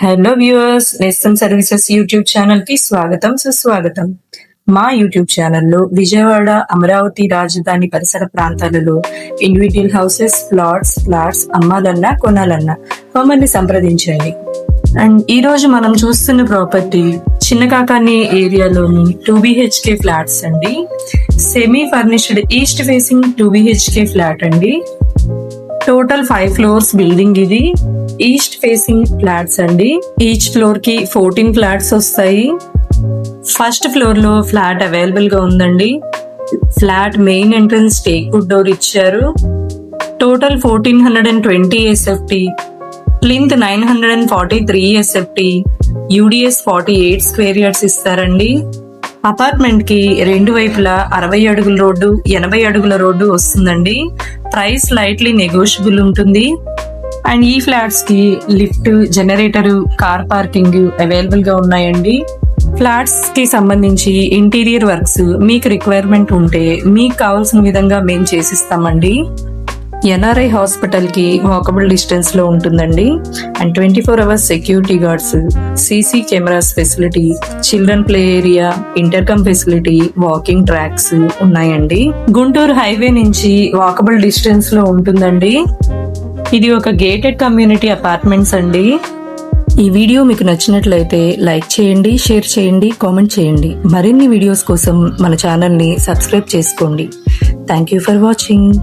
Hello viewers, నెస్సమ్ services YouTube channel కి స్వాగతం సుస్వాగతం. మా యూట్యూబ్ ఛానల్లో విజయవాడ, అమరావతి రాజధాని పరిసర ప్రాంతాలలో ఇండివిడ్యువల్ హౌసెస్, ఫ్లాట్స్ అమ్మాలన్నా కొనాలన్నా మమ్మల్ని సంప్రదించండి. అండ్ ఈ రోజు మనం చూస్తున్న ప్రాపర్టీ చిన్నకాకాని ఏరియాలోని 2 BHK ఫ్లాట్స్ అండి. Semi furnished east facing 2 BHK flat అండి. టోటల్ 5 floors బిల్డింగ్ ఇది. ఈస్ట్ ఫేసింగ్ ఫ్లాట్స్ అండి. ఈచ్ ఫ్లోర్ కి 14 ఫ్లాట్స్ వస్తాయి. ఫస్ట్ ఫ్లోర్ లో ఫ్లాట్ అవైలబుల్ గా ఉందండి. Flat main entrance teakwood door ఇచ్చారు. Total 1420 SFT, plinth 943 SFT, UDS 48 square yards ఇస్తారండి. అపార్ట్మెంట్ కి రెండు వైపులా 60 అడుగుల రోడ్డు, 80 అడుగుల రోడ్డు వస్తుందండి. ప్రైస్ లైట్లీ నెగోషియబుల్ ఉంటుంది. అండ్ ఈ ఫ్లాట్స్ కి lift, generator, car parking available గా ఉన్నాయండి. ఫ్లాట్స్ కి సంబంధించి ఇంటీరియర్ వర్క్స్ మీకు రిక్వైర్మెంట్ ఉంటే మీకు కావాల్సిన విధంగా మేము చేసిస్తామండి. NRI హాస్పిటల్ కి వాకబుల్ డిస్టెన్స్ లో ఉంటుందండి. And 24 hours security guards, CC cameras facility, children play area, intercom facility, walking tracks ఉన్నాయండి. గుంటూరు హైవే నుంచి వాకబుల్ డిస్టెన్స్ లో ఉంటుందండి. ఇది ఒక గేటెడ్ కమ్యూనిటీ అపార్ట్మెంట్స్ అండి. ఈ వీడియో మీకు నచ్చినట్లయితే లైక్ చేయండి, షేర్ చేయండి, కామెంట్ చేయండి. మరిన్ని వీడియోస్ కోసం మన ఛానల్ ని సబ్స్క్రైబ్ చేసుకోండి. Thank you for watching.